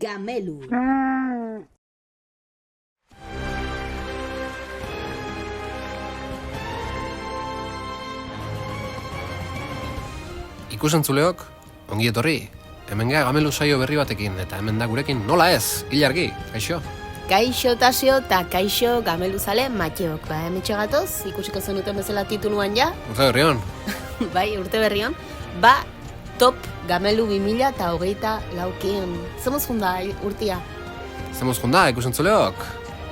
Gamelu. Ikusentzuleok, ongi etorri. Hemen gea Gamelu saio berri batekin, eta hemen da gurekin nola ez, Ilargi, kaixo? Kaixo Tasio eta kaixo Gameluzale Matxeok. Hemetxe gatoz, ikusiko zenuten bezala tituluan ja. Urte berrion. Bai, urte berrion. Top Gamelu 2024. Zemuz junda urtia. Zemuz junda, ikusentzuleok.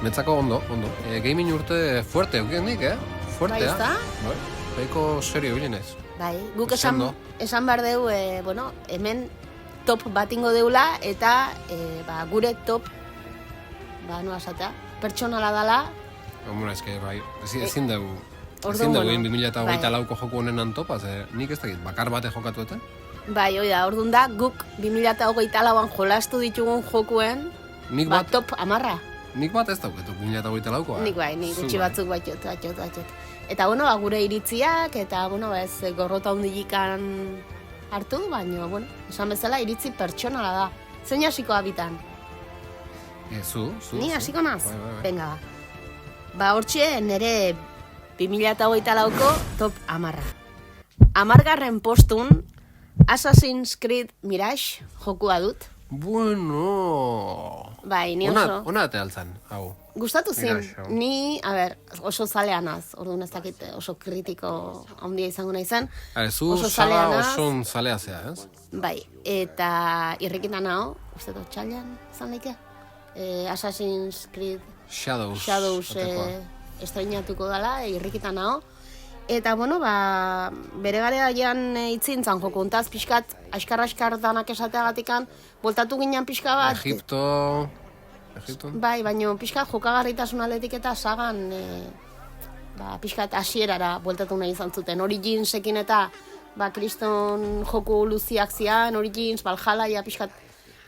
Netzako ondo. Gaming urte fuerte, eukenik, Fuertea. Bai, ez da? Bai, behiko serio bilinez. Bai, guk esan behar deu, hemen top bat ingo deula, eta gure top, noa esatea, pertsonala dala. Homora, eske, bai, ezin dugu. Ezin dugu egin 2024ko joku honenan topa, nik ez dakit, bakar bate jokatu eta? Bai, hoi da, orduan da, guk 2024an jolastu ditugun jokuen, top 10. Nik bat ez dauketu 2024koa. Nik bai, nik gutxi batzuk batxot. Eta, gure iritziak, eta, ez gorrota hundilikan hartu, baina, esan bezala iritzi pertsonala da. Zein hasiko abitan? Zu. Ni hasiko naz? Bai. Venga, hortxe, nire 2024ko top 10. 10. postun, Assassin's Creed Mirage jokua dut. Bueno... Bai, ni oso... Ona ate altzan, hau. Gustatu zin, Mirage, ni, oso zalea naz, orduan ez dakit oso kritiko handia izango nahi zen. Zu saga oso zalea zea, ez? Bai, eta irrikitan hau, uste dut txalian zan leike? Assassin's Creed Shadows estrenatuko dela, irrikitan hau. Eta, bere garaian itzintzan joko untaz, pixkat, askar danak esateagatikan, voltatu ginen pixka bat. Egipto... Bai, baina pixkat jokagarritasun aldetik eta sagan, pixkat hasierara voltatu nahi izan zuten. Originsekin eta, kriston joku luziak zian, Origins, Valhalla, pixkat,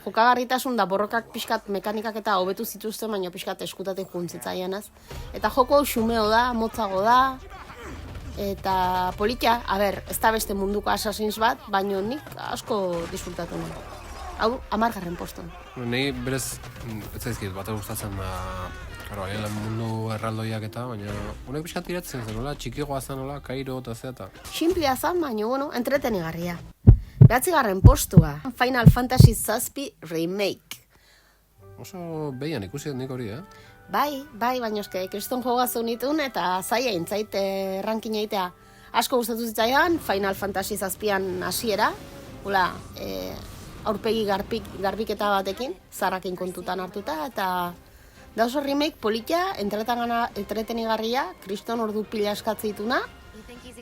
jokagarritasun da borrokak pixkat mekanikak eta hobetu zituzten, baina pixkat eskutatik juntzitzaien ez. Eta joko xumeo da, motzago da, eta politia, ez da beste munduko Assassin's bat, baina nik asko disfrutatu nahi. Hau, 10. postun. Nei berez, ez zaizkit, bat gustatzen mundu erraldoiak eta, baina honek pixkat iratzen zen, txikigoa zen, Kairo eta zeta. Sinplea zen, baina, entretenigarria. 9. postua, Final Fantasy VII Remake. Oso behian ikusi nik hori, Bai, baina eske, kriston joga zeunitun eta zaila intzait rankin egitea. Asko gustatu zitzaidan, Final Fantasy VIIan hasiera, aurpegi garbiketa batekin, zarrakin kontutan hartuta, eta da oso remake politia, entretenigarria, kriston ordu pila eskatze dituna,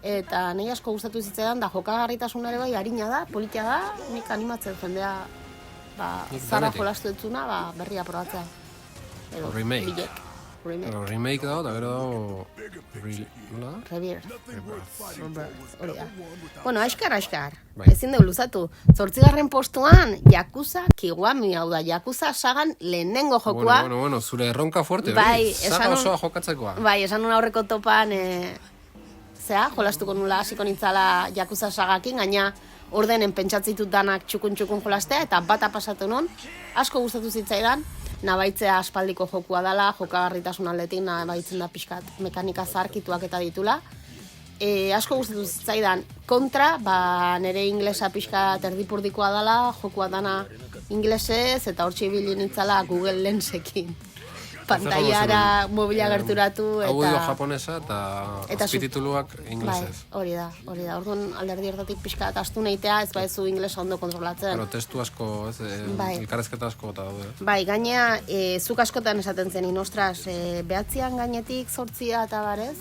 eta nahi asko gustatu zitzaidan, da jokagarritasun ere bai harina da, politia da, nik animatzen jendea zarra jolastu ditzuna, berria probatzea. Remake dago, eta gero dago... Rebirth. Bueno, aiskar. Ezin dugu luzatu. 8. postuan, Yakuza Kiwami, hau da, Yakuza sagan lehenengo jokua. Bueno, zure erronka fuerte, saga osoa jokatzekoa. Bai, esan nun aurreko topan, jolastuko nula hasiko nintzala Yakuza sagakin, gaina ordenen pentsatzitut danak txukun jolastea, eta bata pasatu non, asko gustatu zitzaidan, nabaitzea aspaldiko jokua dela, jokagarritasun aldetik nabaitzen da pixkat mekanika zaharkituak eta ditula. Asko gustatu zitzaidan kontra, nire inglesa pixkat erdipurdikoa dela, jokua dana inglesez, eta hortxe ibili nintzala Google Lensekin. Pantaiara mobila gerturatu eta... Audio japonesa eta azpitituluak inglesez. Bai, hori da. Orduan alderdi hortatik pixkat astu nahitea, ez baizu inglesa ondo kontrolatzen. Pero testu asko, elkarrezketa asko eta daude. Bai, gainea, zuk askotan esaten zenin, ostras, 9 gainetik 8 eta barez?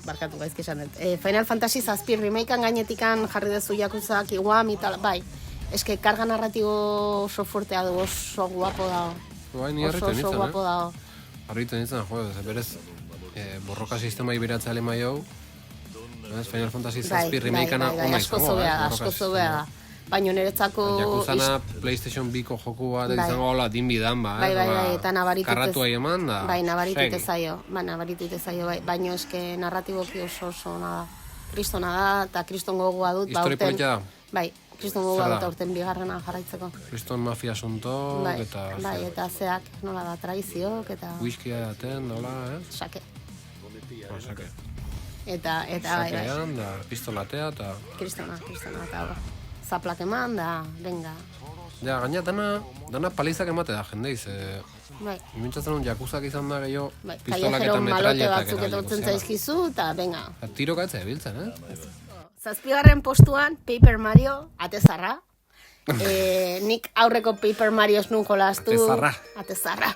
Barkatu gaizki esan dut. Final Fantasy VII Remakean gainetikan jarri dezu Yakuza Kiwami eta, bai, eske karga narratibo oso fuertea du, oso guapo dago. Bai, ni harritu nintzen, guapo dago. Harritu nintzen, berez, borroka sistema ibiratzea lema jau, Final Fantasy VII Remakeana ona izango, asko zobea da. Baina niretzako... Jakuzana PlayStation 2ko joku bat izango gola dinbidan, eta nabaritut karratu ahi eman da... Bai, nabaritut ezaio, baina eske narratiboki oso ona da. Kristona da, eta kriston gogoa dut. Histori politia da? Bai, Kriston gogoa dut aurten bigarrena jarraitzeko. Kriston mafia asuntok, Bai, eta... bai, eta zeak, nola da, traiziok, eta... Whiskia daten, nola, Sake. Sake. Eta, bai, Sakean, da, pistolatea, eta... Kristona, eta zaplak eman, da, venga. Ja, gaina dana palizak emate da, jendeiz. Bai. Mintzatzen un jakuzak izan da gehiago, Bai, pistolak kallejero eta malote metralletak batzuk etortzen zaizkizu, eta venga. Tiroka etze biltzen, Zazpigarren postuan, Paper Mario, atezarra. Nik aurreko Paper Marios nun jolastu. Atezarra.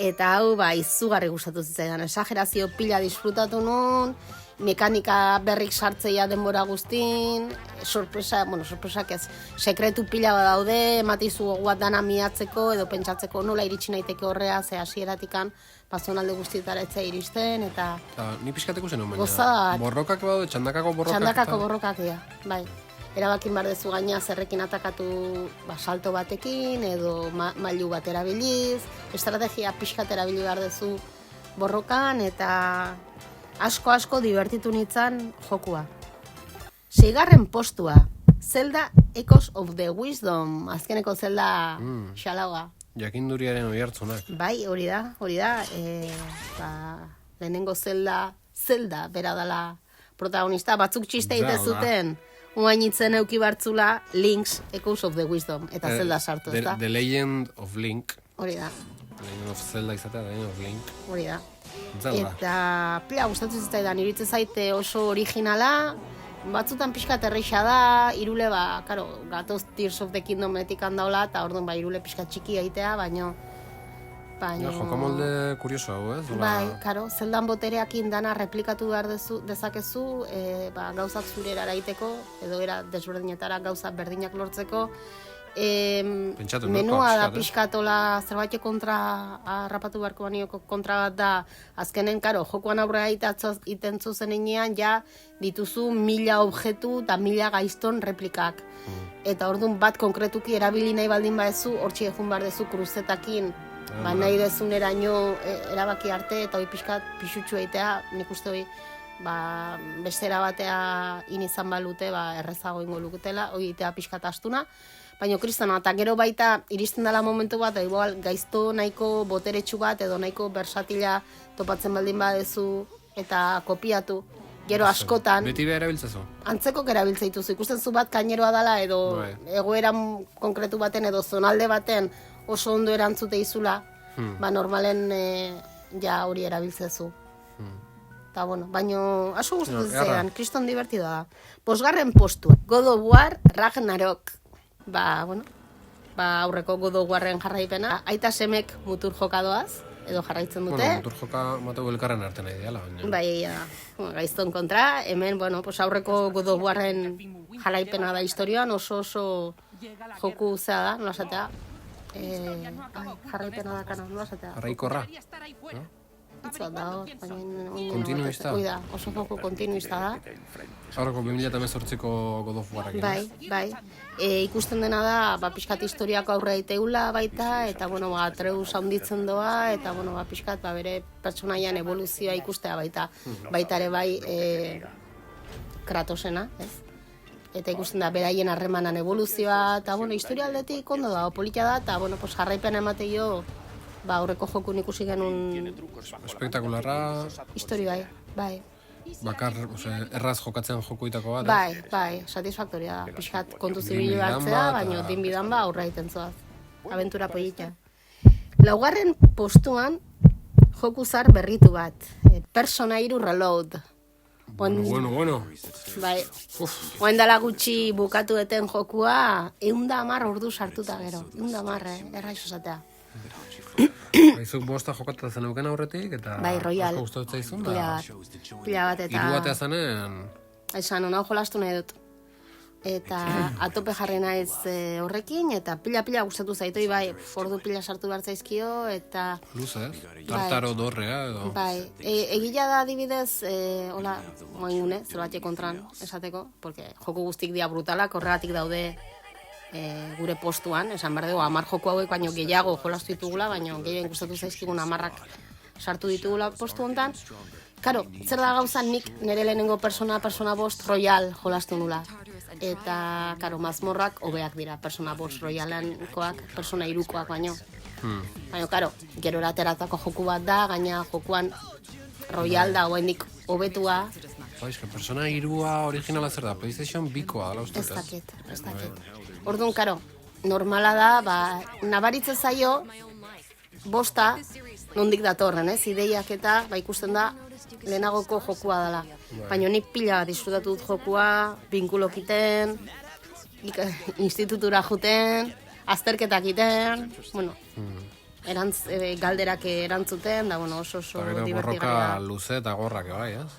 Eta hau, izugarri gustatu zitzaidan. Esagerazio pila disfrutatu nun, mekanika berrik sartzeia denbora guztin, sorpresak ez, sekretu pila badaude, ematizu gogoat dana miatzeko edo pentsatzeko nola iritsi naiteke horrea, ze hasieratikan bazonalde guztietara etzea iristen, eta... Ni pixkateko zen baina, Gozadat. Borrokak badaude, txandakako borrokak. Txandakako borrokak, bai. Erabakin behar dezu gaina zerrekin atakatu salto batekin, edo mailu bat erabiliz, estrategia pixkat erabili behar dezu borrokan, eta... asko divertitu nintzen jokua. 6. postua, Zelda Echoes of the Wisdom, azkeneko Zelda xalaua. Jakinduriaren oi hartzunak. Bai, hori da, lehenengo Zelda bera dela protagonista, batzuk txiste egite zuten, uainitzen euki bartzula Link's Echoes of the Wisdom, eta Zelda sartu, ez da? The Legend of Link. Hori da. The Legend of Zelda izatea, The Legend of Link. Hori da. Zelda. Eta pila gustatu zitzaidan, iruditzen zaite oso originala, batzutan pixkat erreixa da, irule gatoz Tears of the Kingdometik handaula, eta orduan irule pixkat txiki egitea, baino... Jokamolde kurioso hau, ez? Bai, Zeldan botereakin dana replikatu behar dezakezu, gauzak zure eraiteko, edo era desberdinetara gauzak berdinak lortzeko, menua da pixkatola zerbait kontra harrapatu beharko banioko kontra bat da, azkenen, jokoan aurrera iten zuzen inean, ja dituzu 1000 objektu eta 1000 gaizton replikak. Eta orduan bat konkretuki erabili nahi baldin badezu, hortxe egun behar dezu kruzetakin, nahi dezuneraino erabaki arte, eta hori pixkat pixutxu egitea, nik uste hori bestera batea inizan balute, errezago ingo lukutela, hori egitea pixkat astuna. Baina kristona, eta gero baita iristen dela momentu bat, igual gaizto nahiko boteretsu bat edo nahiko bersatila topatzen baldin badezu eta kopiatu. Gero askotan... Beti beha erabiltzezu? Antzeko erabiltze dituzu. Ikusten zu bat kaineroa dela edo egoera konkretu baten edo zonalde baten oso ondo erantzute izula, normalen ja hori erabiltzezu. Eta baina aso gustatu zean, kriston divertidoa da. 5. postu, God of War Ragnarok. Aurreko God of Warren jarraipena. Aita semek mutur jokadoaz, edo jarraitzen dute. Mutur joka mateu elkarren arte nahi diala. Bai, gaizton kontra. Hemen, aurreko God of Warren jarraipena da historioan, oso joku zea da, nola esatea. Jarraipena da kana, nola esatea. Jarraikorra. Kontinuista. Oida, oso joku kontinuista da. Aurreko 2018ko God of Warrak. Bai. Ikusten dena da, pixkat historiako aurre iteula baita, eta, Atreus handitzen doa, eta, pixkat, bere pertsonaian evoluzioa ikustea baita. Baita ere bai, Kratosena, ez? Eta ikusten da, beraien harremanan evoluzioa, eta, historia aldetik ondo da, polita da, eta, jarraipen emateio, aurreko jokun ikusi genuen... Espektakularra... Histori bai. Bakar, erraz jokatzen jokuitako bat. Bai, satisfaktoria da. Pixkat kontu zibili batzea, baina dinbidan aurra egiten zoaz. Aventura polita. 4. postuan, joku zar berritu bat. Persona 3 Reload. Bueno. Bai, oen dela gutxi bukatu eten jokua, 110 ordu sartuta gero. 110, erraiz osatea. Baizuk bosta jokatzen euken aurretik, eta... Bai, Royal. Asko gustatzen zaizun, Pila bat, eta... Hiru batea zanen... Esan, hona jolastu nahi dut. Eta atope jarri naiz horrekin, eta pila gustatu zaitoi, bai, fordu pila sartu behar zaizkio, eta... Luz, Tartaro dorrea, edo... Bai, egila da adibidez, hola, moingune, zerbait kontran, esateko, porque joku guztik dia brutalak, horregatik daude gure postuan, esan behar dugu, 10 joku hauek, baino gehiago jolastu ditugula, baino gehien gustatu zaizkigun 10 sartu ditugula postu hontan. Karo, zer da gauza nik nire lehenengo persona 5 Royal jolastu nula. eta, karo, mazmorrak hobeak dira, persona bost royalankoak, persona irukoak baino. Baina, karo, gero ateratako joku bat da, gaina jokuan royal da, oraindik hobetua. Eske, persona irua originala zer da, PlayStation bikoa dela uste. Ez dakit. Orduan, karo, normala da, nabaritze zaio, bosta, nondik datorren, ideiak eta, ikusten da, lehenagoko jokua dela. Baina nik pila disfrutatu dut jokua, binkulok iten, institutura juten, azterketak iten, bueno, galderak erantzuten, da, bueno, oso divertigarria. Borroka luze eta gorrak, bai, ez?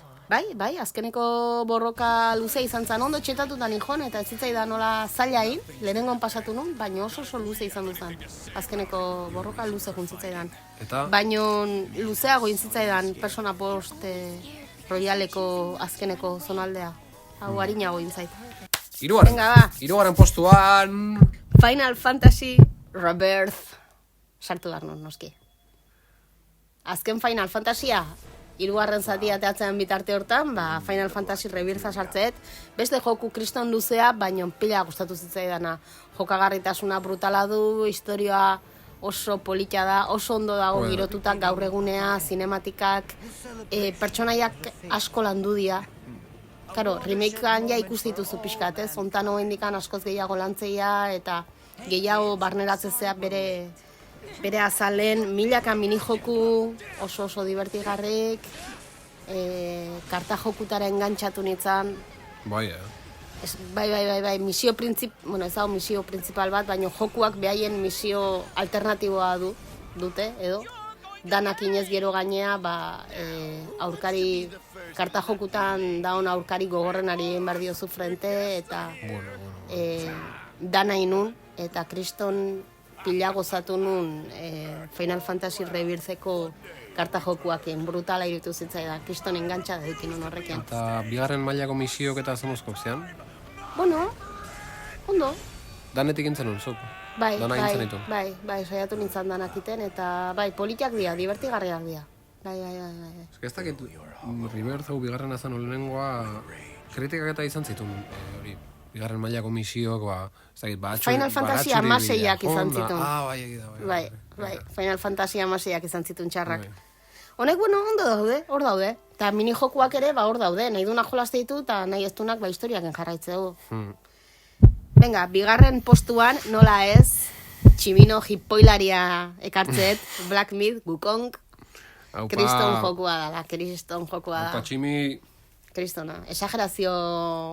Bai, azkeneko borroka luze izan zen, ondo txetatutan ikon, eta ez zitzaidan nola zailain, lehenengon pasatu nun, baina oso luze izan duzan. Azkeneko borroka luze juntzitzaidan. Baina luzeago intzitzaidan persona post royaleko azkeneko zonaldea. Hau harinago intzait. Hirugarren postuan... Final Fantasy Rebirth. Sartu behar non, noski. Azken Final Fantasya, hirugarren zatia teatzen bitarte hortan, Final Fantasy Rebirtha sartzeet, beste joku kriston luzea, baino pila gustatu zitzaidana. Jokagarritasuna brutala du, historia oso polita da, oso ondo dago girotuta gaur egunea, zinematikak, pertsonaiak asko landu dira. Karo, remakean ja ikustituzu pixkat, ontan hoendikan askoz gehiago lantzeia, eta gehiago barneratzezea bere azalen, milaka minijoku, oso divertigarrik, karta jokutara engantzatu nintzen. Bai, Bai, misio principal bat, baina jokuak behaien misio alternatiboa dute, edo. Danak inez gero gainea, aurkari, karta jokutan daun aurkari gogorrenari egin behar diozu frente, eta dana inun, eta kriston pila gozatu nun Final Fantasy Rebirtheko karta jokuakin, brutala irutu zitzaidan, kriston engantxa da dukin horrekin. Eta bigarren mailako misiok eta zemozkok zean? Bueno, ondo. Danetik intzen nun, zuk? Bai, saiatu nintzen danak iten, eta politiak dira, divertigarriak dira. Bai. Ez dakit, Rebirth hau bigarren azan lehenengoa kritikak eta izan zituen, hori, bigarren mailako misiok, ez dakit, Final Fantasy amaseiak izan zituen. Bai. Final Fantasy amaseiak izan zituen txarrak. Honek, bueno, hor daude. Eta minijokuak ere, hor daude. Nahi duna jolazte ditu, eta nahi ez dunak, historiaken jarraitze dugu. Venga, bigarren postuan, nola ez, tximino hipoilaria ekartzet, Black Myth, Wukong, kriston jokua da. Aupa, tximi... Kristona, exagerazio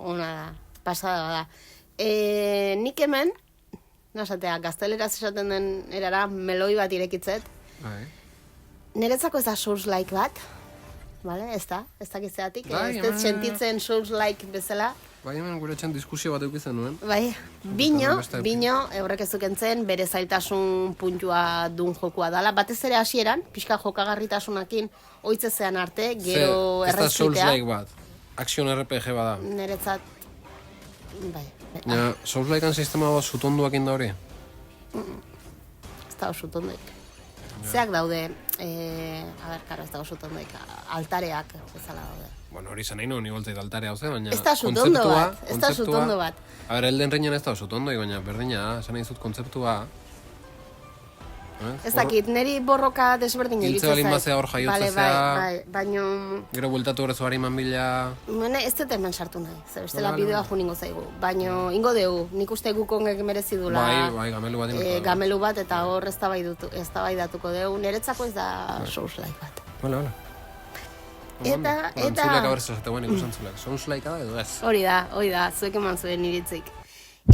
ona da, pasada da. Nik hemen, nasatea, gazteleraz esaten den erara, meloi bat irekitzet. Niretzako ez da Souls-like bat, ez dakitzeatik, ez dut sentitzen Souls-like bezala. Bai, hemen gure etxen diskusio bat eukitzen nuen. Bai, bino, eurrek ez dukentzen, bere zailtasun puntua dun jokua dala. Batez ere hasieran, pixka jokagarritasunakin oitzezean arte, gero errezkitea. Ez da Souls-like bat, Action RPG bada. Niretzat, bai. Souls-likean sistema bat zutonduak inda hori? Ez da zutonduak. Zeak daude, ez da zutonduak, altareak bezala daude. Bueno, hori zen nahi nuen igoltzeit altare hau zen, baina... Ez da zutondo bat. A ber, Elden Ringen ez da zutondo, baina berdina, esan nahi zut kontzeptua. Ez dakit, niri borroka desberdin egitzen zait. Giltze balin bazea hor jaiotzezea... Bai, baino... Gero bueltatu horrezu bari manbila... Ez dut hemen sartu nahi, zer bestela bideoa jo ningo zaigu. Baino, ingo dugu, nik uste Wukongek merezi dula... Bai, gamelu bat ingo. Gamelu bat, eta hor eztabaidatuko dugu. Niretzako ez da Souls-like bat. Vale. Eta... Entzulek abertzu zateguen ikusen zulek. Souls-like da edo ez? Hori da, zuek eman zuen iritzik.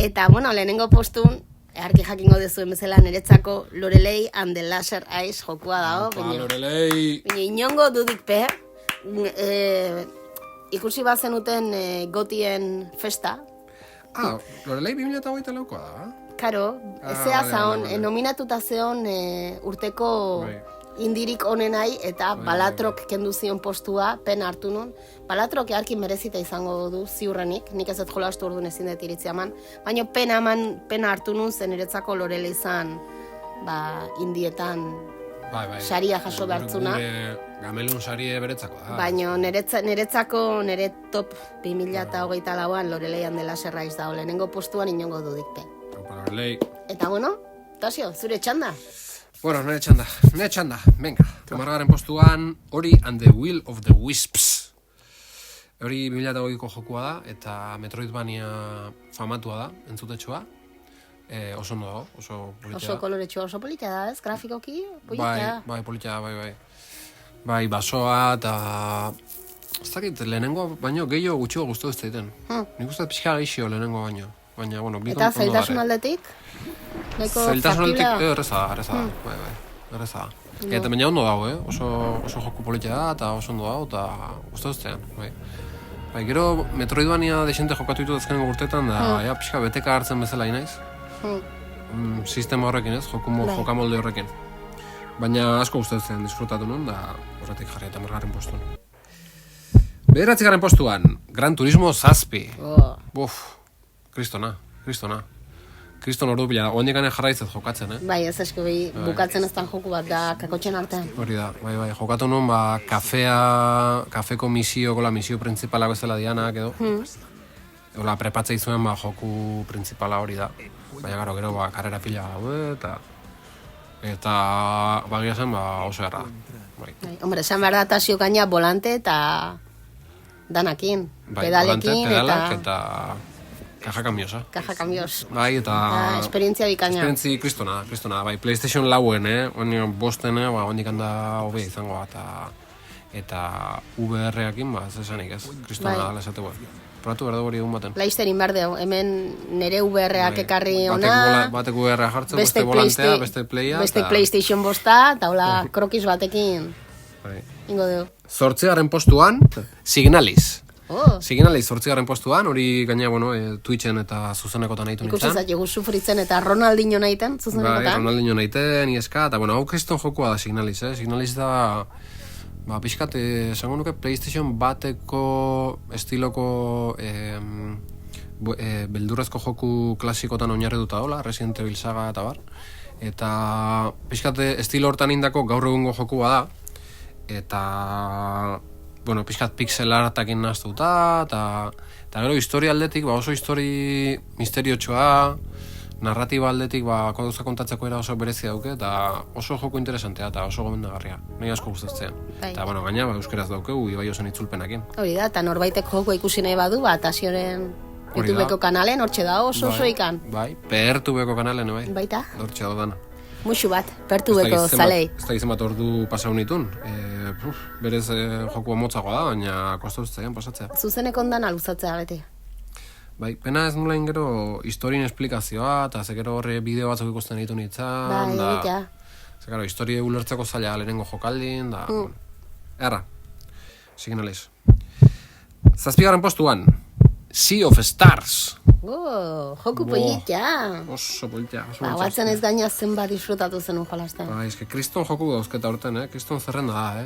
Eta, bueno, lehenengo postun, argi jakingo dezuen bezala niretzako Lorelei and the Laser Eyes jokua dago. Lorelei! Inongo dudik pe, ikusi bat zenuten gotien festa. Lorelei 2008 laukoa da? Karo, ezea zaon, nominatuta zeon urteko... indirik onenai eta Balatrok kendu zion postua, pena hartu nun. Balatrok earkin merezita izango du ziurrenik, nik ez dut jolastu orduan ezin dut iritzi eman, baina pena hartu nun zen niretzako Lorele izan indietan saria jaso behartzuna. Gamelun sarie beretzako da. Baina niretzako nire top 2024an Lorelei Andela Serraiz da, lehenengo postuan inongo dudikpe. Lorelei. Eta bueno, Tasio, zure txanda? Bueno, nire txanda, venga. 10. postuan, Ori and the Will of the Wisps. Hori 2008ko jokua da, eta Metroidvania famatua da, entzutetxoa. Oso ondo dago, oso politia. Oso koloretxoa, oso politia da, ez? Grafikoki, politia. Bai, politia, bai. Bai, basoa, eta... Ez dakit, lehenengo baino gehiago gutxiago guztu ez daiten. Nik uste pixka gaixio lehenengo baino. Baina, bueno, eta zailtasun aldetik? Zailtasun aldetik, erreza da, bai, erreza da. Eta baina ondo dago, oso joku politia da, eta oso ondo dago, eta guztu ez zean, bai. Bai, gero Metroidvania desente jokatu ditu dazkenengo urteetan, da, pixka beteka hartzen bezala inaiz. Sistema horrekin ez, jokamolde horrekin. Baina asko guztetzen disfrutatu nuen, da horretik jarri eta 10. postuan. 9. postuan, Gran Turismo 7. Kristona. Kriston ordu bila, ondikanen jarraitzet jokatzen, Bai, ez esko bukatzen eztan joku bat da kakotxen artean. Hori da, bai, jokatu nuen, kafeko misio principala bezala dianak edo. Ola, prepatzei zuen, joku principala hori da. Baina gero, karrera pila eta bagia zen, oso erra. Hombre, esan behar da Tasio gaina volante eta danakin, pedalekin eta kaja kamiosa. Kaja kamios. Bai, eta... esperientzia bikaina. Esperientzi kristona, bai, PlayStation lauen, bosten, hondik handa hobea izango, eta VR-ekin, ez esanik ez, kristona lesateko. Probatu berdu hori egun baten. Laisterin berdeu, hemen nire VR-ak ekarri ona. Batek VR-a jartzen, beste volantea, beste playa. Beste PlayStation bosta, eta hola krokiz batekin. Ingo deu. 8. postuan, Signalis. Signalis 8. postuan, hori gaina, Twitchen eta zuzenekotan nahitu nintzen. Ikusi zaigu sufritzen eta Ronaldinho nahiten, zuzenekotan. Bai, Ronaldinho nahiten, ieska, eta hau kriston jokua da Signalis, Signalis da... pixkat, esango nuke PlayStation bateko estiloko beldurrezko joku klasikotan oinarri duta dola, Resident Evil saga eta bar. Eta pixkat estilo hortan indako gaur egungo jokua da. Eta, pixkat pixel artakin nahaztuta, eta gero historia aldetik, oso histori misteriotxoa, narratiba aldetik gauza kontatzeko era oso berezia dauke, eta oso joku interesantea eta oso gomendagarria. Nahi asko gustatzen. Eta gaina euskeraz daukegu Ibai ozen itzulpenakin. Hori da, eta norbaitek joko ikusi nahi badu, Tasioren YouTubeko kanalen, hortxe da oso ikan. Bai, PRTubeko kanalen, bai. Baita. Hortxe da dana. Muxu bat, PRTubeko zalei. Ez da izan bat ordu pasau nitun. Berez joku motzagoa da, baina kosta ustean pasatzea. Zuzeneko ondan aluzatzea beti. Bai, pena ez nulain gero historien esplikazioa, eta zekero horre bideo batzuk ikusten ditu nintzen, zekero historie ulertzeko zaila lehenengo jokaldin, da... Erra, Signaliz. 7. postuan, Sea of Stars. Joku politia. Oso politia. Batzen ez gaina zenbat disfrutatu zenun jolazten. Ba, ezke kriston joku dauzketa horten, kriston zerrenda da,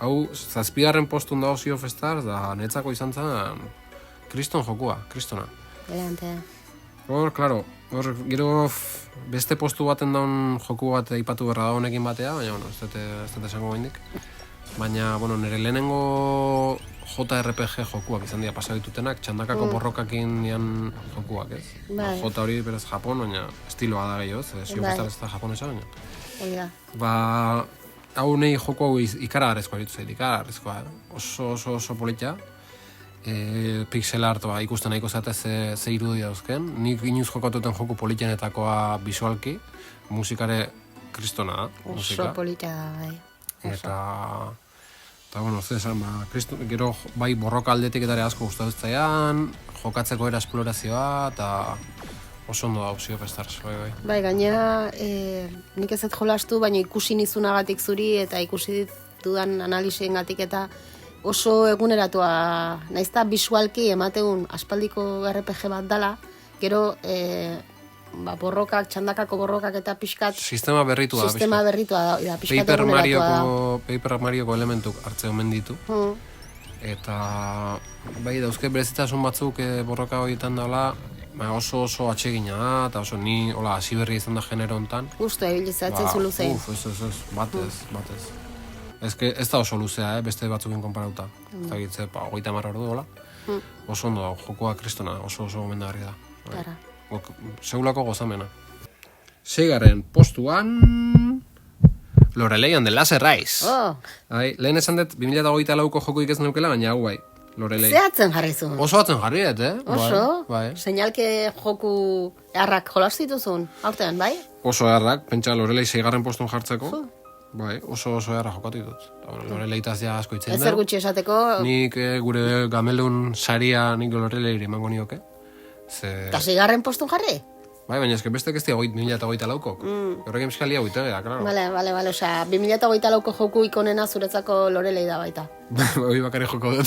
Hau, 7. postun dago Sea of Stars, da netzako izan zen... Kriston jokua, kristona. Belantea. Klaro, gero beste postu baten daun joku bat aipatu berra da honekin batea, baina, ez dut esango gaindik. Baina, nire lehenengo JRPG jokuak izan dira pasabitutenak, txandakako borrokakin dian jokuak, ez? Jota hori berez Japon, baina estiloa da gehiago, ez? Siofestar ez da japonesa, baina. Hau nahi joku hau ikaragarrezkoa ditu zait, ikaragarrezkoa, oso politia. Pixel art ikusten nahiko zate ze irudi dauzken. Nik inuz jokatuten joku politienetakoa bisualki, musikare kristona da. Oso politia da, bai. Eta, gero bai borroka aldetik eta asko gustatu zaian, jokatzeko era esplorazioa, eta oso ondo da Sea of Stars, bai. Bai, gaina, nik ez jolastu, baina ikusi nizunagatik zuri, eta ikusi dudan analisengatik eta oso eguneratua, naizta bisualki emategun aspaldiko RPG bat dala, gero borrokak, txandakako borrokak eta pixkat... Sistema berritua da. Sistema berritua da, pixkat eguneratua da. Paper Marioko elementuk hartze omen ditu. Eta bai dauzke berezitasun batzuk borroka horietan dala, oso atsegina da, eta oso ni hasi berri izan da genero hontan. Justo, ebilizatzen zulu zein. Ez, batez. Ez da oso luzea, beste batzukin konparauta. Ez da gitze, 30 ordu dola. Oso ondo da, jokoa kristona, oso gomendagarri da. Tara. Segulako gozamena. 6. postuan... Lorelei and the Laser Rise. Oh, Lehen esan dut, 2008ko jokoik ez neukela, baina hau bai, Lorelei. zehatzen jarri zuen. Oso atzen jarri dut, Oso? Bai. Seinalke joku errak jolas dituzun, aurtean, bai? Oso errak, pentsa Lorelei 6. postun jartzeko. Bai, oso erra jokatu ditut. Loreleitaz ja asko itzen Ezer gutxi esateko, Nik gure gamelun saria nik Loreleire emango nioke. eta 6. postun jarri? Bai, baina eske bestek ez dira 2008ko. Horrekin piskalia hoitegea, klaro. Vale, osea, 2008ko joku ikonena zuretzako Lorelei da baita. Hoi bakarri joko dut.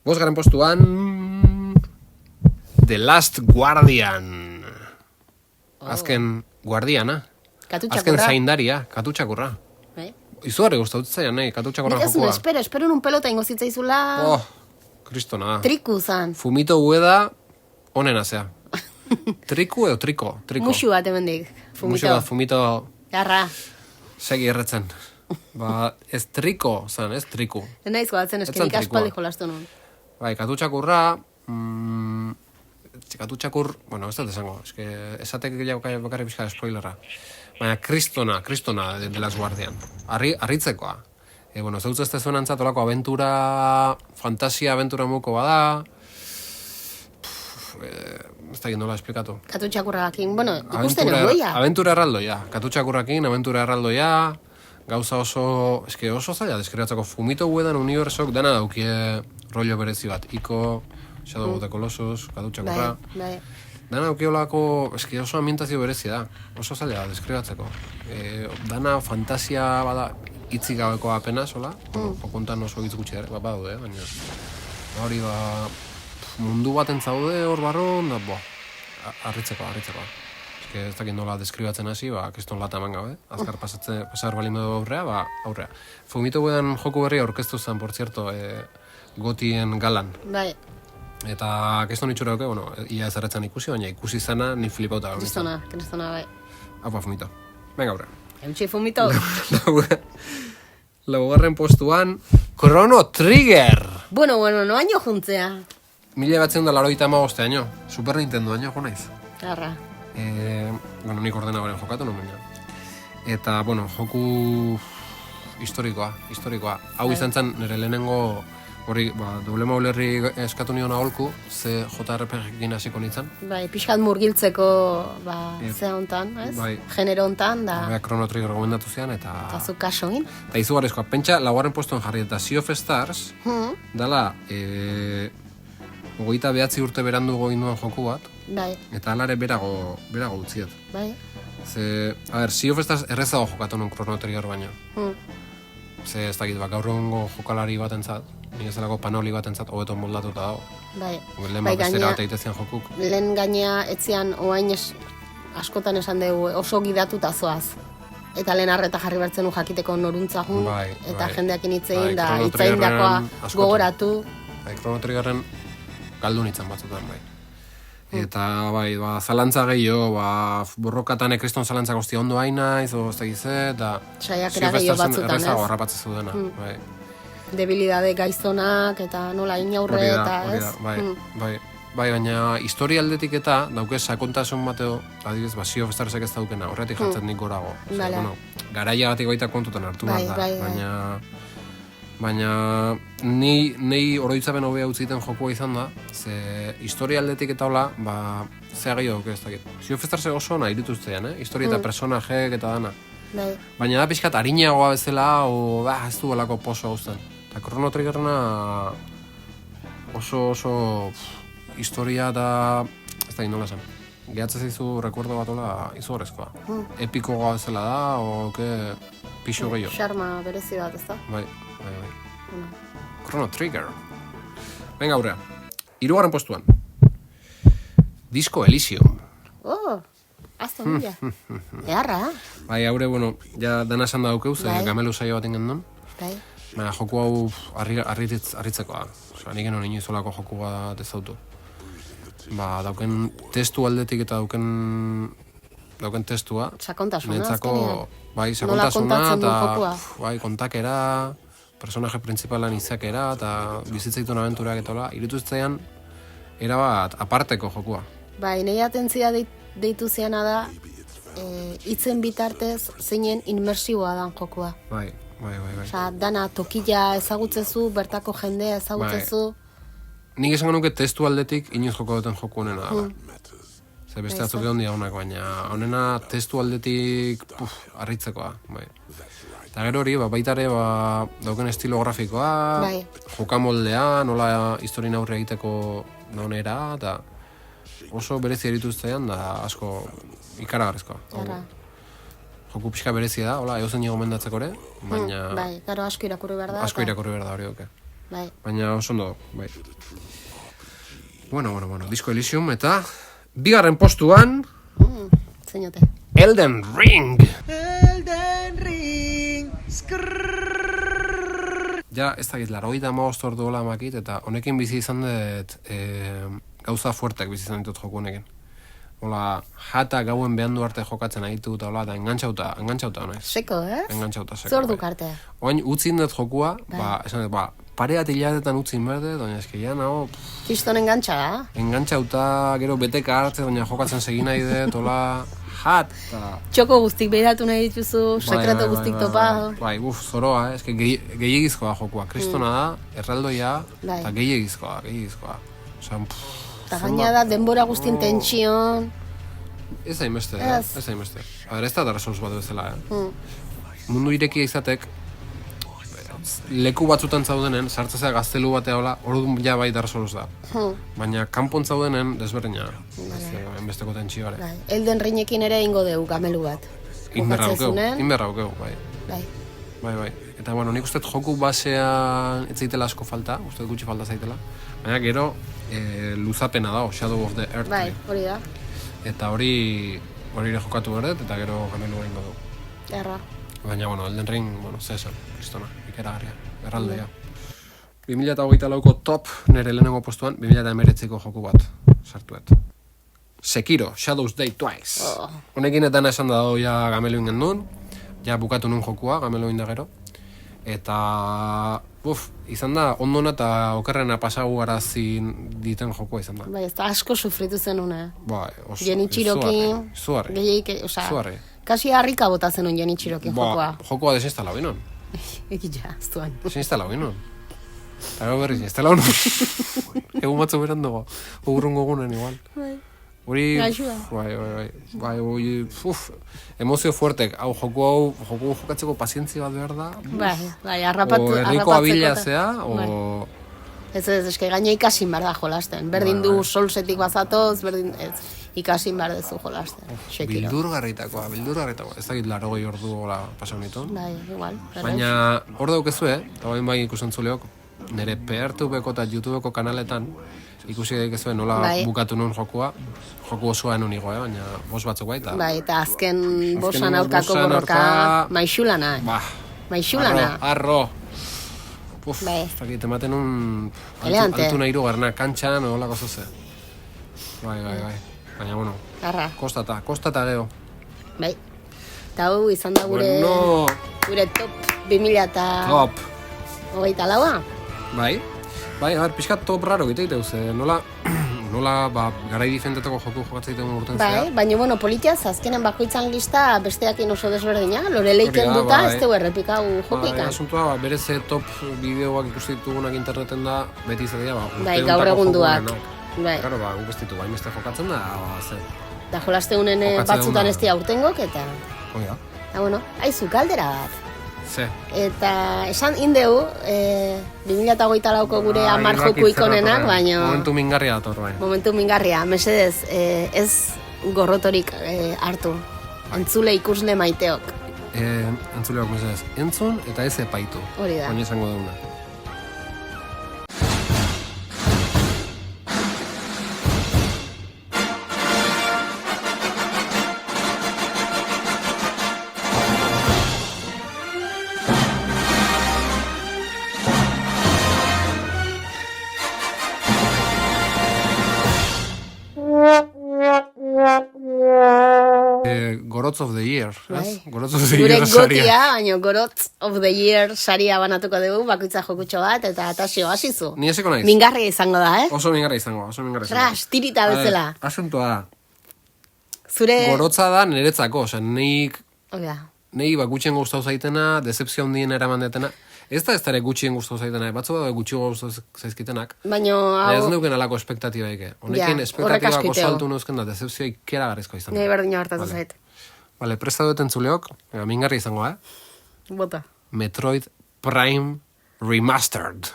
5. postuan... The Last Guardian. Azken guardiana. Katutxakurra. Azken zaindaria, katutxakurra. Bai? Izugarri gustatu zaian, katutxakurra Nik ez jokua. espero un pelota ingo zitzaizula Kristona. triku zan. Fumito gueda, onena zea. Triku edo triko? Muxu bat hemendik. Fumito. Fumito Garra. segi erretzen. Ez triko, zan, ez triku. Ez naiz goatzen Ez eskenik zan trikua. aspaldi jolastu nun. Bai, katutxakurra... katutxakur... Bueno, ez dut esango. Ez que esatek bakarri pixka spoilerra. Baina kristona de las guardian. Arritzekoa. Bueno, zeutz ez tezuen antzat, olako aventura... Fantasia aventura muko bada... Ez da nola esplikatu. Katutxakurrakin, bueno, ikusten egoia. Aventura erraldoia. Katutxakurrakin, aventura erraldoia... Gauza oso zaila deskribatzeko. Fumito guedan unibertsok dana daukie rollo berezi bat. Iko, Shadow of the Colossus, katutxakurra. Bai. Dana aukiolako, oso ambientazio berezi da. Oso zaila deskribatzeko. Dana fantasia bada hitzik gabeko apenas, hola? Jokuntan oso hitz gutxi ere, badaude, baina... Hori mundu baten zaude hor barron, da, harritzekoa. Ez dakit nola deskribatzen hasi, kriston lata eman gabe. Azkar pasar balin du aurrea. Fumito guedan joku berria aurkeztu zen, por cierto, Gotien galan. Bai, Eta kriston itxura duke, bueno, ia ezarretzen ikusi, baina ikusi zana ni flipauta. kristona, bai. Apa, Fumito. Venga, aurrea. Eutxi fumito. 4. postuan, Chrono Trigger! Bueno, no año juntzea. 1985 año. Super Nintendo año, jo naiz. Garra. Bueno, nik ordenagaren jokatu, no baina. Eta, bueno, joku historikoa. Hau izan zen nire lehenengo hori, WMOLerri eskatu nion aholku, ze JRPG-ekin hasiko nintzen. Bai, pixkat murgiltzeko, zea hontan, ez? Bai. Genero hontan, da... Bea Chrono Trigger gomendatu zian, eta... Eta zu kasoin. Eta izugarrizkoa, pentsa, 4. postuan jarri, eta Sea of Stars, dala, 29 urte berandu goinduan joku bat, Bai, eta alare berago utziet. bai. Ze, Sea of Stars errezago jokatu nun Chrono Trigger baino. Ze, ez dakit, gaur egungo jokalari batentzat, ni ezelako panoli batentzat, hobeto moldatuta dago. Bai, Lehen bestera bat egitezian jokuk. lehen gainea etzian oain askotan esan dugu oso gidatuta zoaz. Eta lehen arreta jarri bertzen du jakiteko noruntzagun, Bai, eta bai. jendeakin hitzein da, Chrono hitzein dakoa Triggerren askotan. gogoratu. Chrono Triggerren galdu nintzen batzutan, bai. Eta, bai, zalantza gehiago, borrokatan kriston zalantza guztia ondo haina, izo ez dakiz, eta... Saiakera gehiago batzutan, ez? Errezago harrapatzen zudena, bai. Debilidade gaiztonak, eta nola inaurre, Hori da, eta hori ez? da, bai, baina historia aldetik eta dauke sakontasun bateo, adibidez, Sea of Starsek ez daukena, horretik jartzen nik gorago. Vale. Bueno, garaia baita kontutan hartu Bai, behar da, bai. baina ni oroitzapen hobea utziten jokua izan da, ze historia aldetik eta hola, zea gehiago, ez dakit. Sea of Starsek oso ona irituztean, historia eta personajeek eta dana. Bai, Baina da pixkat harinagoa bezala, ez du alako poso hauzten. Eta Chrono Triggerna oso historia eta ez da nola esan. Gehatzen zaizu rekuerdo bat hola izugarrezkoa. Epikoa bezala da, pixo gehiago. xarma berezi bat, ez da? Bai. Chrono Trigger. Venga, aurrea. 3. postuan. Disco Elysium. Oh, azto mila. Eharra, Bai, haure, bueno, ja dana esan da daukeu, ze Bai. gamelu saio bat ingen bai. Baina joku hau harritzekoa. Osa, nik enon inoizolako joku bat ezautu. Dauken testu aldetik eta dauken dauken testua. Sakontasuna, Niretzako, azkenean. bai, Nola sakontasuna, kontatzen duen eta jokua. bai, kontakera, personaje principalan izakera, eta bizitzaitun abenturak eta hola, irutu zitzaidan, erabat aparteko jokua. Bai, nahi atentzia deitu ziana da, hitzen bitartez zeinen inmersiboa dan jokua. Bai. Osa, dana tokila ezagutzezu, bertako jendea ezagutzezu. Nik esango nuke testu aldetik inoiz joko duten joku honena da. Ze beste atzuk egon diagunak, baina honena testu aldetik harritzekoa. Bai. Eta gero hori, baita ere dauken estilo grafikoa, Bai. jokamoldea, nola historien aurre egiteko daunera, eta oso berezi erituztean da asko ikaragarrizkoa. Joku pixka berezia da, hola, egozen gomendatzeko ere, baina... Bai, gero asko irakurri behar da. Asko irakurri behar da hori, oke. Bai. Baina oso ondo, bai. Bueno, Disco Elysium, eta bigarren postuan... Zeinote. Elden Ring! Ja, ez dakit, 85 ordu hola makit, eta honekin bizi izan dut gauza fuertek bizi izan ditut joku honekin. Hola, jata gauen behandu arte jokatzen agitu eta hola, eta engantxauta honez. Seko, ez? Engantxauta seko. Zordu kartea. Oain utzin dut jokua, esan dut, pareat hilatetan utzin berde, doina eski ja, nago... Kiston engantxa da? Engantxauta, gero beteka hartze, doina jokatzen segin nahi dut, hola, jata... Txoko guztik behiratu nahi dituzu, sekreto guztik topa. Bai, zoroa, eski gehiagizkoa jokua, kristona da, erraldoia, eta gehiagizkoa. Osa, eta gaina da, denbora guztin tentsion... Ez da inbeste. A ber, ez da Dark Souls bat bezala, Mundu irekia izatek, leku batzutan zaudenen, sartzezea gaztelu batea hola, orduan ja bai Dark Souls da. Baina kanpon zaudenen, desberdina. Enbesteko tentsioare. Elden Ringekin ere ingo deu, gamelu bat. Inberra aukeu, bai. Bai. Eta, bueno, nik uste joku basean ez zaitela asko falta, uste gutxi falta zaitela. Baina gero, luzapena da, Shadow of the Earth. Bai, hori da. Eta hori ere jokatu berdet, eta gero gamelu egingo du. Erra. Baina, bueno, Elden Ring, zezan, kristona, ikeragarria, erraldoia. 2008ko top nire lehenengo postuan, 2019ko joku bat sartuet. Sekiro, Shadows Die Twice. Honekin eta esan da ja gamelu ingen duen, ja bukatu nun jokua, gamelu da gero. Eta, izan da, ondona eta okerrena pasagu arazin diten jokua izan da. Bai, ez da asko sufritu zen una. Bai, oso. Genichirokin. Zuarri. Kasi harrika bota zen un Genichirokin jokua. Jokua desinstala binon. Ekitza, aztuan. Desinstala binon. Eta gero berriz, ez dela hono. Egun batzu beran dugu. Ugurrungo gunen igual. Hori, bai, emozio fuertek, joku jokatzeko pazientzia bat behar da. Bai, arrapatzeko. O erriko abila zea, o... Ez, eske gaina ikasin behar da jolasten. Berdin du solsetik bazatoz, berdin ikasin behar dezu jolasten. Bildurgarritakoa. Ez dakit 80 ordu gola pasau nitu. Bai, igual. Baina, hor daukezu, eta bain bai ikusen zuleok, nire PRTV-ko eta YouTubeko kanaletan, ikusi daik nola bukatu nun jokua, joku osoa enun igo, baina bos batzuk bai. Bai, eta azken bosan aurkako borroka maixulana. Maixulana. Arro. Ez dakit, ematen un altu nahiru garna, kantxan, holako zoze. Bai. Baina, bueno, kostata gero. Bai. Eta hau izan da gure top 2000 eta... Top. Hogeita laua? Bai, a ber, pixkat top raro egiteiteu, ze nola, garai difentetako joku jokatzeiten urten zea. Bai, baina, bueno, politiaz, azkenen bakoitzan lista besteakin oso desberdina, Loreleiken duta, ez tegu errepikau jokikan. Bai, asuntua, berez top bideoak ikusi ditugunak interneten da, beti izatea, bai, gaur egunduak. Bai. Claro, guk ez ditu, beste jokatzen da, zer. Da jolaste unen batzutan ez dia urtengok, eta... Oia. Eta, bueno, haizu, galdera bat. Ze. Eta esan indeu, 2008ko gure 10 joku ikonenak, baina... Momentu mingarria dator, bai. Momentu mingarria, mesedez, ez gorrotorik hartu. Entzule ikusle maiteok. Entzuleok, mesedez, entzun eta ez epaitu. Hori da. Baina esango duguna. Gorots of the Year, ez? Bai. Gorots of the Gure Year saria. gotia, baina Gorots of the Year saria banatuko dugu, bakoitza jokutxo bat, eta Tasio, hasizu. Ni eseko naiz. Mingarria izango da, Oso mingarra izango. Ras, tirita bezala. Asuntoa da. Zure... Gorotza da niretzako, osea, Oida. nei gutxien gustau zaitena, decepzio handien eraman detena. Ez da ere gutxien gustau zaitena, batzu da gutxi gustau zaizkitenak. Baina Ez hau... duken alako espektatibaik. Honekin Ja, espektatibak horrek oso askiteo. altu neuzken da, decepzioa ikera garrizko izan. Nei berdina hartatu zait. Vale, presta dut entzuleok, mingarri izango, Bota. Metroid Prime Remastered.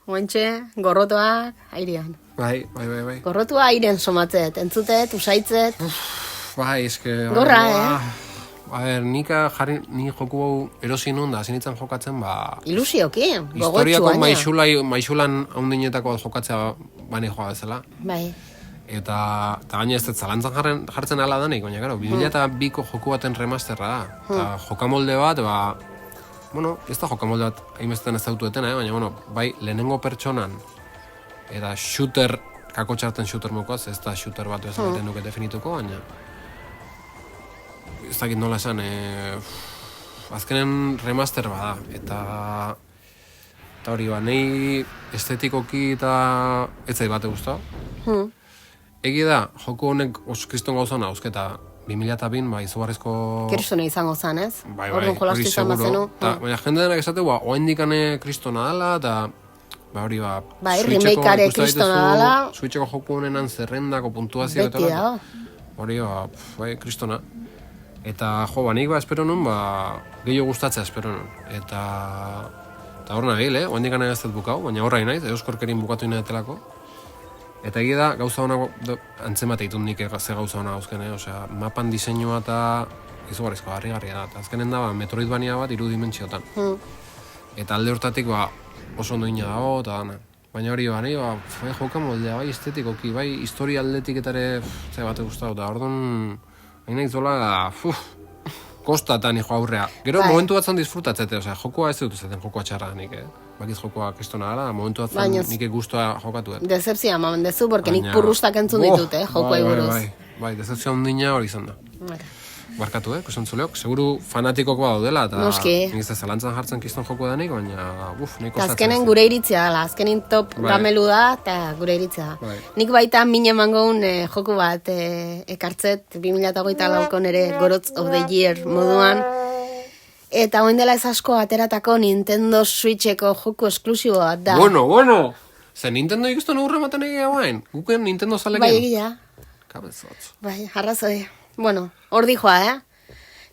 Oantxe, gorrotoak airean. Bai. Gorrotua airen somatzet, entzutet, usaitzet. Bai, eske... Gorra, A ber, ni joku hau erosi nun da, zinitzen jokatzen, Ilusioki, gogotxu historiako baina. maixulan haundinetako jokatzea bani joa bezala. Bai. Eta gaina ez dut zalantzan jartzen ala danik, baina gero, 2002ko joku baten remasterra da. Eta jokamolde bat, bueno, ez da jokamolde bat hainbestetan ez dautuetena, baina, bueno, bai, lehenengo pertsonan, eta shooter, kako txarten shooter mokoaz, ez da shooter bat esan nuke definituko, baina ez dakit nola esan, azkenen remaster bada, eta hori nahi estetikoki eta ez zait bate guztau. Egi da, joku honek kriston gauza nauzketa 2002 izugarrizko... Kirstone izango zan, ez? Bai, Orduan jolastu hori izan seguro. bazenu. Baina jende denak esate, oaindikane kristona dela, eta hori Bai, remakeare kristona dela. Switcheko joku honenan zerrendako puntuazio Beti dago. Hori, bai, kristona. Eta, nik espero nun, gehiago gustatzea espero nun. Eta hor nabil, oaindikane ez dut bukau, baina horra naiz, euskorkerin bukatu inadetelako. Eta egia da, gauza honago, antzemate ditut nik ze gauza hona gauzken, osea, mapan diseinua eta izugarrizko harrigarria da. Eta azkenen da, Metroidvania bat 3 dimentsiotan. Eta alde hortatik, oso ondo ina dago, eta dana. Baina hori, nahi, jokamoldea, bai estetikoki, bai historia aldetik eta ere, ze bate gustatu, eta orduan, hain nahi zola, kostatan jo aurrea. Gero, momentu batzan disfrutatzete, osea, jokua ez dut zaten jokua txarra nik, Bakiz jokua kristona gara, momentu batzan nik guztua jokatu, Decepzia mamen dezu, porque nik purrustak entzun ditut, jokua iburuz. Bai, decepzia ondina hori izan da. Barkatu, kusantzuleok, seguru fanatikoko daudela, eta nik ez da zalantzan jartzen kiston joku danik, baina, nik kostatzen. Azkenen gure iritzia dela, azkenin top gamelu da, eta gure iritzia da. Nik baita min emangoun joku bat ekartzet, 2008 nere Gorots of the Year moduan, eta hoen dela ez asko ateratako Nintendo Switcheko joku esklusibo bat da. Bueno! Ze Nintendo ikusten urra maten egia guain? Guken Nintendo zalekin? Bai, egia. Kabezotz. Bai, arrazoi. Bueno, hor dijoa,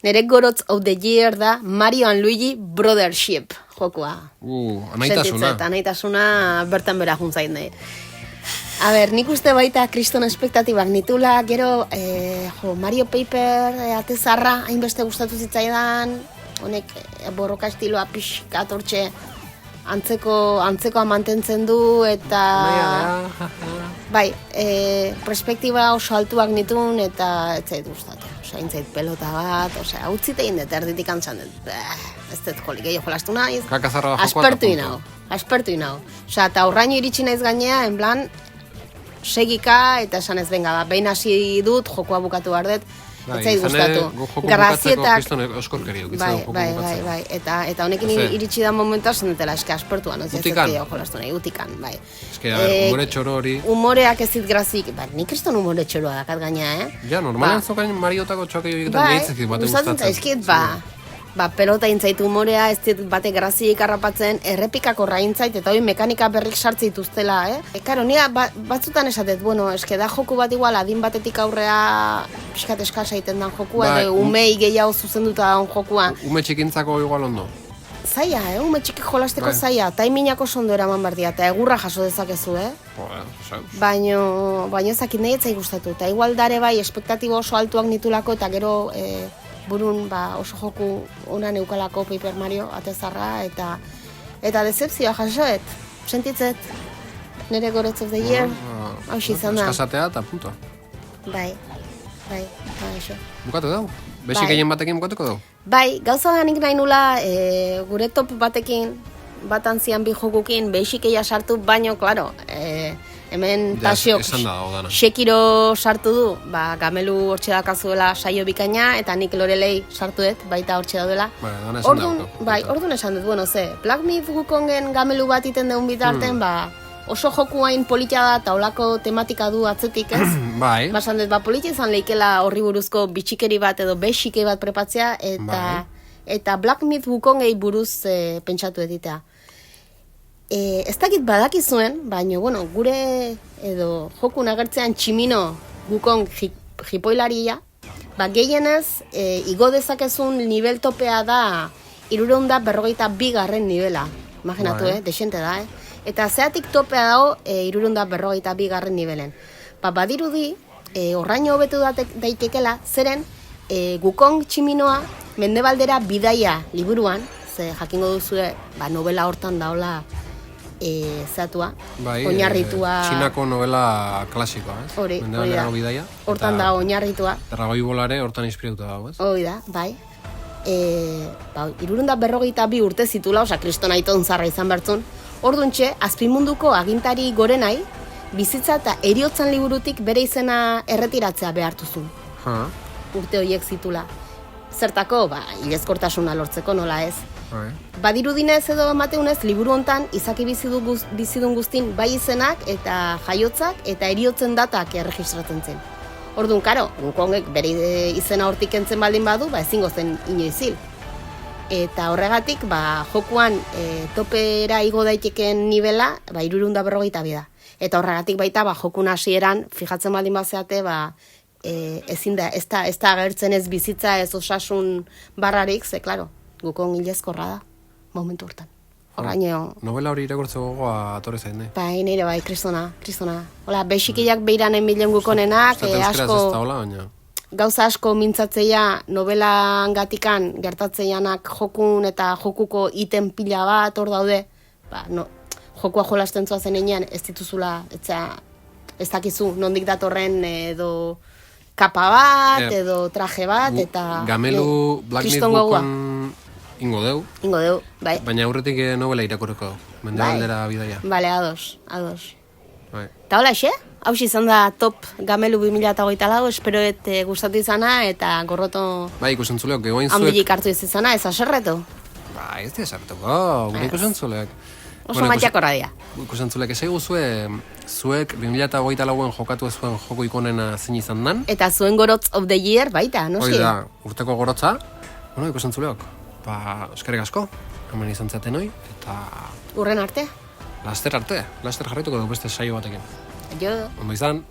Nere Gorots of the Year da Mario and Luigi Brothership jokua. Anaitasuna. Sentitzet, anaitasuna bertan bera juntzait nahi. A ber, nik uste baita kriston espektatibak nitula, gero Mario Paper atezarra hainbeste gustatu zitzaidan, honek borroka estiloa pixkat hortxe antzekoa mantentzen du, eta bai, perspektiba oso altuak nitun, eta ez zait gustatu. Osea, intzait pelota bat, osea, utzite egin dut, erditik antzan dut, ez dut jolik, gehiago jolastu naiz, aspertu inau. Osea, eta horraino iritsi naiz gainea, en plan, segika, eta esan ez benga, behin hasi dut, jokoa bukatu behar dut, ez zait gustatu. Grazietak... Bai, eta honekin iritsi da momentua zenetela, eske aspertuan, ez gehiago jolastu nahi, utikan, bai. Eske, humore txoro hori... Humoreak ez dit grazik, nik kriston humore txoroa dakat gaina, Ja, normalen zokain Mariotako txoak egiten nehitzek bat gustatzen zaizkit, pelota intzaitu humorea, ez dit bate graziik harrapatzen, errepikako raintzait, eta hori mekanika berrik sartze dituztela, Karo, nire batzutan esatet, bueno, eske da joku bat igual, adin batetik aurrea pixkat eskasa egiten dan jokua, edo umei gehiago zuzenduta dan jokua. Ume txikintzako igual ondo. Zaila, ume txiki jolasteko zaila, taiminako sondo eraman berdia, eta egurra jaso dezakezu, Baina ezakit nahi etzai gustatu, eta igual dare bai, espektatibo oso altuak nitulako, eta gero... burun oso joku onan eukalako Paper Mario atezarra, eta decepzioa jasoet, sentitzet, nire Gorots of the Year, hausi izan da. Eskasatea eta punto. Bai, eso. Bukatu dau? Bexik egin batekin bukatuko dau? Bai, gauza ganik nahi nula, gure top batekin, bat antzian bi jokukin, bexik egia sartu, baino, klaro, Hemen Ja, Tasiok esan da dago dana. Shekiro sartu du, Gamelu hortxe dakazuela saio bikaina, eta nik Lorelei sartu dut, baita hortxe daudela. Dana esan dauka. Orduan esan dut, bueno, Black Myth Wukongen Gamelu bat iten deun bitarten, oso joku hain politia da, eta olako tematika du atzetik, ez? Bai. Basan dut, politia izan leikela horri buruzko bitxikeri bat edo bexike bat prepatzea, eta Black Myth Wukongei buruz pentsatu editea. Ez dakit badakizuen, baina, bueno, gure edo joku nagertzean tximino Wukong jipoilaria, gehienez, igo dezakezun nivel topea da 342 garren nivela. Imaginatu, desente da, Eta zeatik topea dago 342 garren nivelen. Badirudi, horraino hobetu daitekela, zeren Wukong tximinoa mendebaldera bidaia liburuan, ze jakingo duzue, novela hortan daola zatua, oinarritua... Txinako novela klasikoa, ez? Hori da. Bidaia. Hortan da oinarritua. Dragoi bolare hortan inspiratuta dago, ez? Hori da, bai. 342 urte zitula, kriston aiton zarra izan bertzun. Orduntxe, azpimunduko agintari gorenai, bizitza eta eriotzan liburutik bere izena erretiratzea behartuzun. Urte horiek zitula. Zertako, hilezkortasuna lortzeko nola ez. Badirudinez edo emateunez, liburu hontan izaki bizidun guztin bai izenak eta jaiotzak eta eriotzen datak erregistratzen zen. Orduan, karo, Wukongek bere izena hortik entzen baldin badu, ezingo zen inoizil. Eta horregatik, jokuan topera igo daiteken nivela, 342 da. Eta horregatik baita, jokun hasieran, fijatzen baldin bazeate, ezin da, ez da agertzen ez bizitza, ez osasun barrarik, ze, klaro, Wukong hilezkorra da, momentu hortan. Horraino... Novela hori irakurtze gogoa atore zain, ne? Nire kristona. Hola, bexikiak beiranen bilen Wukongenak, gauza asko mintzatzeia novela gatikan gertatzeianak jokun eta jokuko iten pila bat hor daude, jokua jolasten zuazen einean ez dituzula, ez dakizu nondik datorren edo kapa bat, edo traje bat, eta... Gamelu Black Myth Wukong ingo deu, bai. Baina aurretik novela irakurreko du, mendebaldera bidaia. Bale, ados. Eta hola, hau izan da top Gamelu 2024, espero gustatu izana, eta gorroto... Ikusentzulek, egoin zuek... Handilik hartu izana, ez aserretu. Ez da aserretuko, gure ikusentzulek. Oso matiako radia. Ikusentzulek, esai zuek 2024an jokatu zuen joko ikonena zein izan dan. Eta zuen gorotz of the year baita, no? Hoi da, urteko gorotza. Ikusentzulek, eskerrik asko, hemen izan zaten hoi, eta... Urren arte. Laster jarraituko dugu beste saio batekin. Jo. Ondo izan.